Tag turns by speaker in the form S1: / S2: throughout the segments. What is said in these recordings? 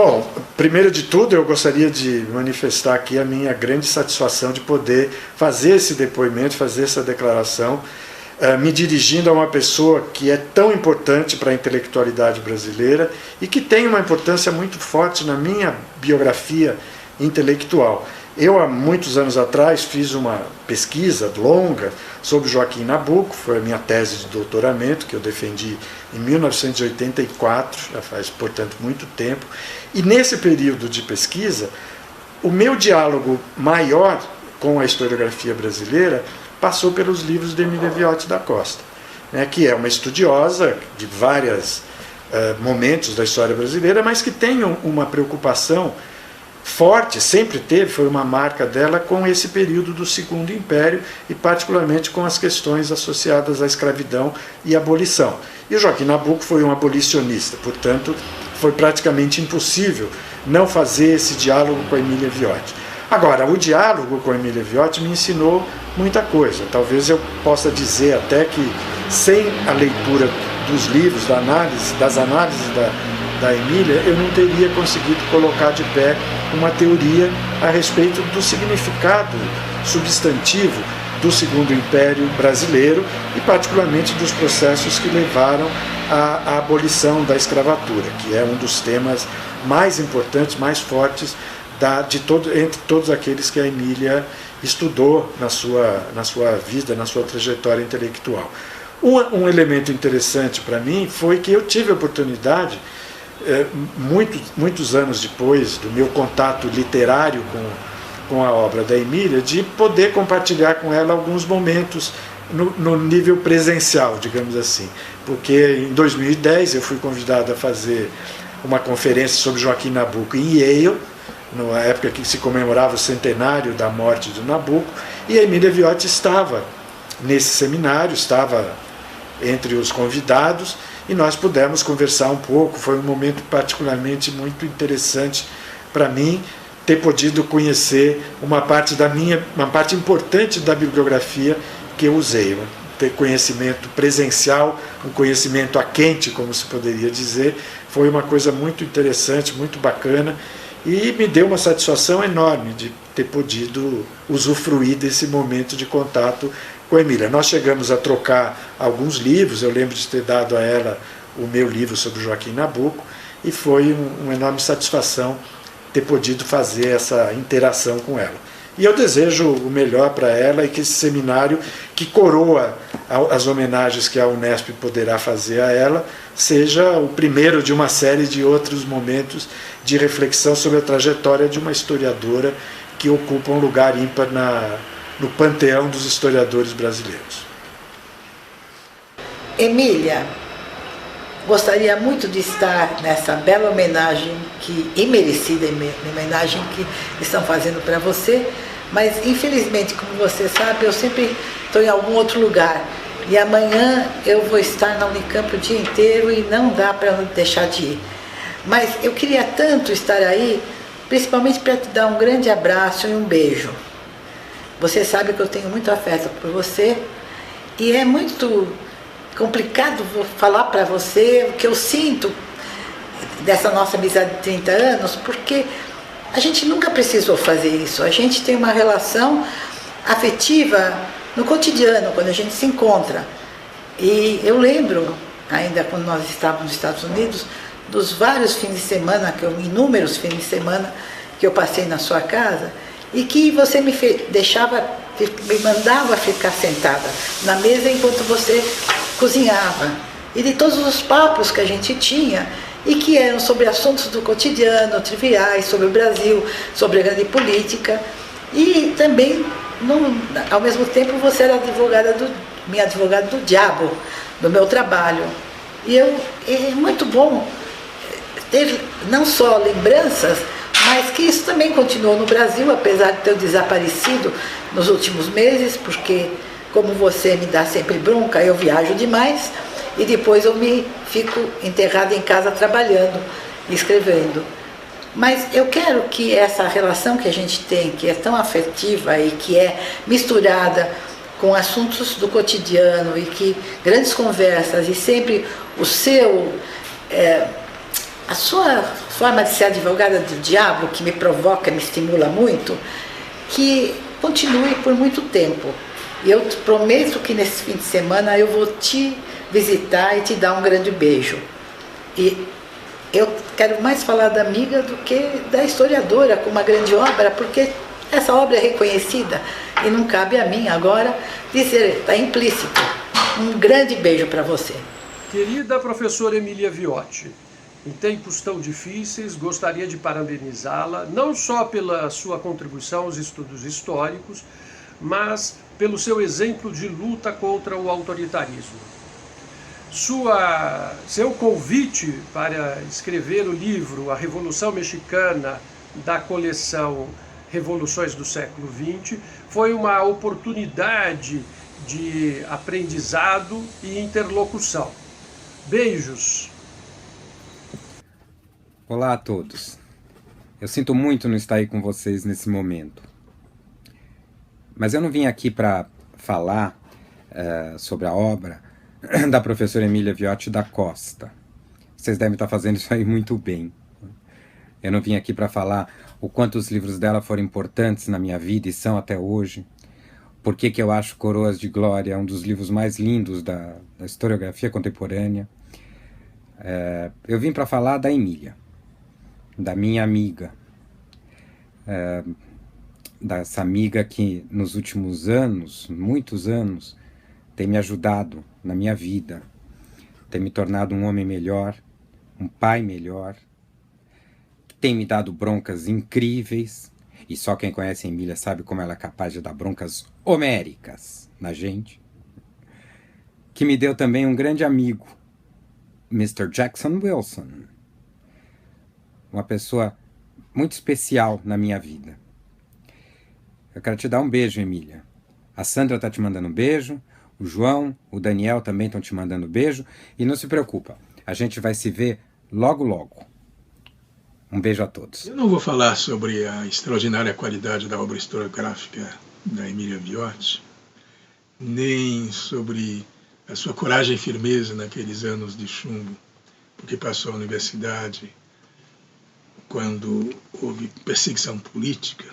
S1: Bom, primeiro de tudo eu gostaria de manifestar aqui a minha grande satisfação de poder fazer esse depoimento, fazer essa declaração, me dirigindo a uma pessoa que é tão importante para a intelectualidade brasileira e que tem uma importância muito forte na minha biografia intelectual. Eu, há muitos anos atrás, fiz uma pesquisa longa sobre Joaquim Nabuco, foi a minha tese de doutoramento, que eu defendi em 1984, já faz, portanto, muito tempo. E nesse período de pesquisa, o meu diálogo maior com a historiografia brasileira passou pelos livros de Emília Viotti da Costa, né, que é uma estudiosa de vários momentos da história brasileira, mas que tem uma preocupação forte, sempre teve, foi uma marca dela com esse período do Segundo Império e particularmente com as questões associadas à escravidão e abolição. E o Joaquim Nabuco foi um abolicionista, portanto, foi praticamente impossível não fazer esse diálogo com a Emília Viotti. Agora, o diálogo com a Emília Viotti me ensinou muita coisa. Talvez eu possa dizer até que sem a leitura dos livros, das análises da Emília, eu não teria conseguido colocar de pé uma teoria a respeito do significado substantivo do Segundo Império brasileiro e particularmente dos processos que levaram à abolição da escravatura, que é um dos temas mais importantes, mais fortes entre todos aqueles que a Emília estudou na sua vida, na sua trajetória intelectual. Um elemento interessante para mim foi que eu tive a oportunidade, muitos anos depois do meu contato literário com a obra da Emília, de poder compartilhar com ela alguns momentos no nível presencial, digamos assim. Porque em 2010 eu fui convidado a fazer uma conferência sobre Joaquim Nabuco em Yale, na época que se comemorava o centenário da morte do Nabuco, e a Emília Viotti estava nesse seminário, estava entre os convidados, e nós pudemos conversar um pouco. Foi um momento particularmente muito interessante para mim, ter podido conhecer uma parte importante da bibliografia que eu usei, ter conhecimento presencial, um conhecimento a quente, como se poderia dizer. Foi uma coisa muito interessante, muito bacana, e me deu uma satisfação enorme de ter podido usufruir desse momento de contato com a Emília. Nós chegamos a trocar alguns livros, eu lembro de ter dado a ela o meu livro sobre Joaquim Nabuco, e foi uma enorme satisfação ter podido fazer essa interação com ela. E eu desejo o melhor para ela e que esse seminário, que coroa as homenagens que a Unesp poderá fazer a ela, seja o primeiro de uma série de outros momentos de reflexão sobre a trajetória de uma historiadora que ocupa um lugar ímpar no panteão dos historiadores brasileiros.
S2: Emília, gostaria muito de estar nessa bela homenagem, e merecida homenagem que estão fazendo para você, mas infelizmente, como você sabe, eu sempre estou em algum outro lugar. E amanhã eu vou estar na Unicamp o dia inteiro e não dá para deixar de ir. Mas eu queria tanto estar aí, principalmente para te dar um grande abraço e um beijo. Você sabe que eu tenho muito afeto por você e é muito complicado falar para você o que eu sinto dessa nossa amizade de 30 anos, porque a gente nunca precisou fazer isso. A gente tem uma relação afetiva no cotidiano, quando a gente se encontra. E eu lembro, ainda quando nós estávamos nos Estados Unidos, dos vários fins de semana, inúmeros fins de semana que eu passei na sua casa, e que você me mandava ficar sentada na mesa enquanto você cozinhava. E de todos os papos que a gente tinha, e que eram sobre assuntos do cotidiano, triviais, sobre o Brasil, sobre a grande política. E também, ao mesmo tempo, você era minha advogada do diabo, do meu trabalho. E é muito bom ter não só lembranças, mas que isso também continuou no Brasil, apesar de ter desaparecido nos últimos meses, porque, como você me dá sempre bronca, eu viajo demais e depois eu fico enterrada em casa trabalhando e escrevendo. Mas eu quero que essa relação que a gente tem, que é tão afetiva e que é misturada com assuntos do cotidiano e que grandes conversas e sempre a sua forma de ser advogada do diabo, que me provoca, me estimula muito, que continue por muito tempo. E eu te prometo que nesse fim de semana eu vou te visitar e te dar um grande beijo. E eu quero mais falar da amiga do que da historiadora com uma grande obra, porque essa obra é reconhecida e não cabe a mim agora dizer, está implícito. Um grande beijo para você.
S3: Querida professora Emília Viotti, em tempos tão difíceis, gostaria de parabenizá-la, não só pela sua contribuição aos estudos históricos, mas pelo seu exemplo de luta contra o autoritarismo. Seu convite para escrever o livro A Revolução Mexicana, da coleção Revoluções do Século XX, foi uma oportunidade de aprendizado e interlocução. Beijos!
S4: Olá a todos. Eu sinto muito não estar aí com vocês nesse momento. Mas eu não vim aqui para falar sobre a obra da professora Emília Viotti da Costa. Vocês devem estar fazendo isso aí muito bem. Eu não vim aqui para falar o quanto os livros dela foram importantes na minha vida e são até hoje. Por que eu acho Coroas de Glória um dos livros mais lindos da historiografia contemporânea. Eu vim para falar da Emília, da minha amiga, dessa amiga que nos últimos anos, muitos anos, tem me ajudado na minha vida, tem me tornado um homem melhor, um pai melhor, tem me dado broncas incríveis, e só quem conhece a Emília sabe como ela é capaz de dar broncas homéricas na gente, que me deu também um grande amigo, Mr. Jackson Wilson, uma pessoa muito especial na minha vida. Eu quero te dar um beijo, Emília. A Sandra está te mandando um beijo, o João, o Daniel também estão te mandando um beijo, e não se preocupa, a gente vai se ver logo logo. Um beijo a todos.
S5: Eu não vou falar sobre a extraordinária qualidade da obra historiográfica da Emília Viotti, nem sobre a sua coragem e firmeza naqueles anos de chumbo, porque passou a universidade quando houve perseguição política,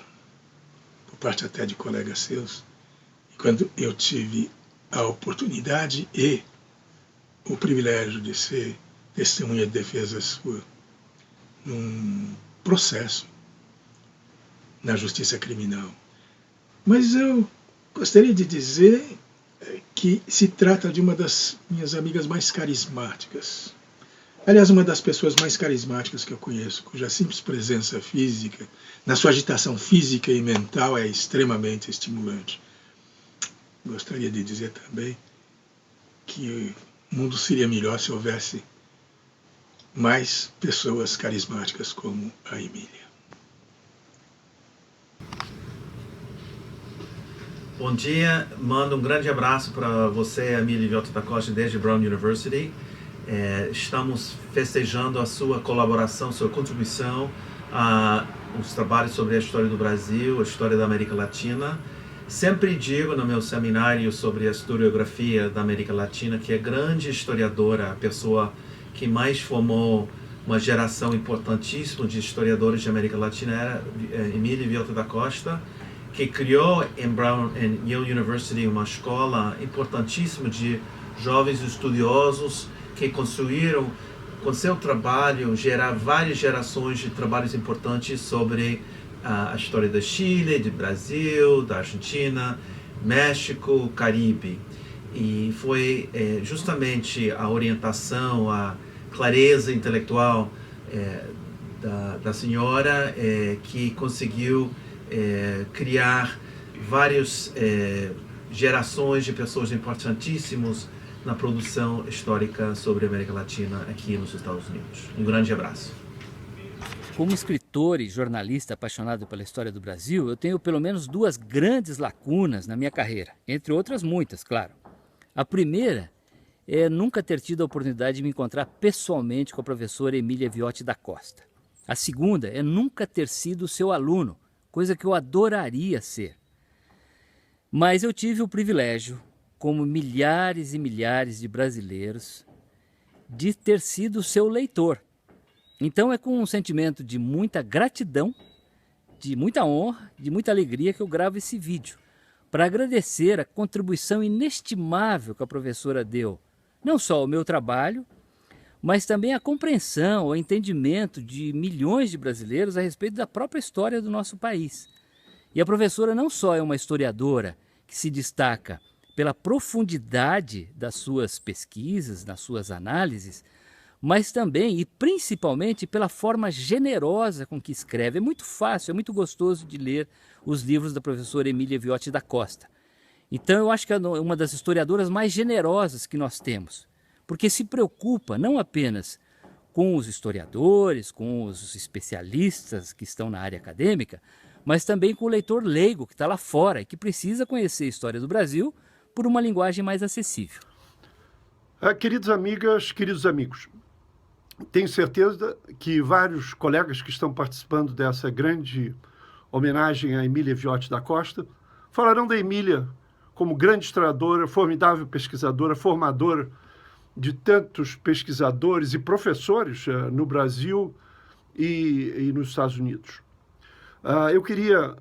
S5: por parte até de colegas seus, e quando eu tive a oportunidade e o privilégio de ser testemunha de defesa sua num processo na justiça criminal. Mas eu gostaria de dizer que se trata de uma das minhas amigas mais carismáticas. Aliás, uma das pessoas mais carismáticas que eu conheço, cuja simples presença física, na sua agitação física e mental, é extremamente estimulante. Gostaria de dizer também que o mundo seria melhor se houvesse mais pessoas carismáticas como a Emília.
S6: Bom dia, mando um grande abraço para você, Emília Viotti da Costa, desde Brown University. Estamos festejando a sua colaboração, sua contribuição aos trabalhos sobre a história do Brasil, a história da América Latina. Sempre digo no meu seminário sobre a historiografia da América Latina que a grande historiadora, a pessoa que mais formou uma geração importantíssima de historiadores de América Latina era Emília Viotti da Costa, que criou em Brown and Yale University uma escola importantíssima de jovens estudiosos que construíram, com seu trabalho, gerar várias gerações de trabalhos importantes sobre a história do Chile, do Brasil, da Argentina, México, Caribe. E foi justamente a orientação, a clareza intelectual da senhora que conseguiu criar várias gerações de pessoas importantíssimas na produção histórica sobre a América Latina aqui nos Estados Unidos. Um grande abraço.
S7: Como escritor e jornalista apaixonado pela história do Brasil, eu tenho pelo menos duas grandes lacunas na minha carreira, entre outras muitas, claro. A primeira é nunca ter tido a oportunidade de me encontrar pessoalmente com a professora Emília Viotti da Costa. A segunda é nunca ter sido seu aluno, coisa que eu adoraria ser. Mas eu tive o privilégio, como milhares e milhares de brasileiros, de ter sido seu leitor. Então é com um sentimento de muita gratidão, de muita honra, de muita alegria que eu gravo esse vídeo, para agradecer a contribuição inestimável que a professora deu, não só ao meu trabalho, mas também a compreensão, o entendimento de milhões de brasileiros a respeito da própria história do nosso país. E a professora não só é uma historiadora que se destaca pela profundidade das suas pesquisas, das suas análises, mas também e principalmente pela forma generosa com que escreve. É muito fácil, é muito gostoso de ler os livros da professora Emília Viotti da Costa. Então eu acho que é uma das historiadoras mais generosas que nós temos, porque se preocupa não apenas com os historiadores, com os especialistas que estão na área acadêmica, mas também com o leitor leigo que está lá fora e que precisa conhecer a história do Brasil por uma linguagem mais acessível.
S8: Queridas amigas, queridos amigos, tenho certeza que vários colegas que estão participando dessa grande homenagem a Emília Viotti da Costa falarão da Emília como grande historiadora, formidável pesquisadora, formadora de tantos pesquisadores e professores no Brasil e nos Estados Unidos. Eu queria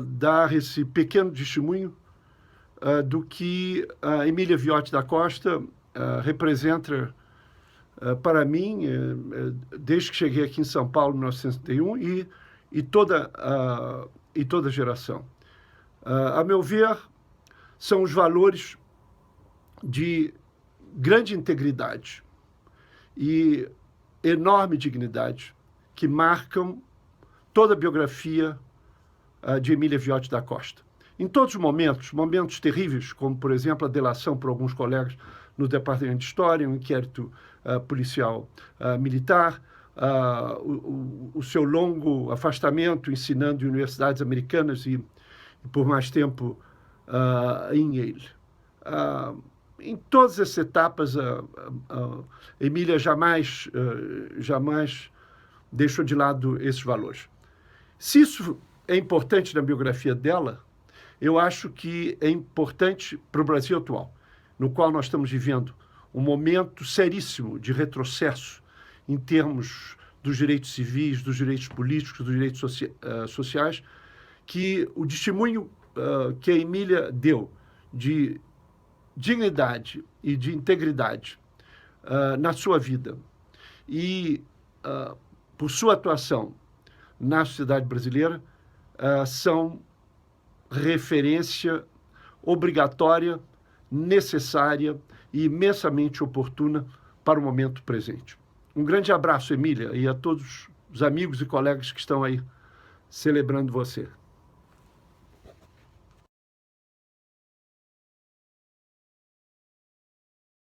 S8: dar esse pequeno testemunho do que a Emília Viotti da Costa representa para mim, desde que cheguei aqui em São Paulo em 1971 e toda a geração. A meu ver, são os valores de grande integridade e enorme dignidade que marcam toda a biografia de Emília Viotti da Costa. Em todos os momentos terríveis, como, por exemplo, a delação por alguns colegas no Departamento de História, um inquérito policial militar, o seu longo afastamento ensinando em universidades americanas e por mais tempo em Yale. Em todas essas etapas, a Emília jamais deixou de lado esses valores. Se isso é importante na biografia dela, eu acho que é importante para o Brasil atual, no qual nós estamos vivendo um momento seríssimo de retrocesso em termos dos direitos civis, dos direitos políticos, dos direitos sociais, que o testemunho que a Emília deu de dignidade e de integridade na sua vida e por sua atuação na sociedade brasileira são referência obrigatória, necessária e imensamente oportuna para o momento presente. Um grande abraço, Emília, e a todos os amigos e colegas que estão aí celebrando você.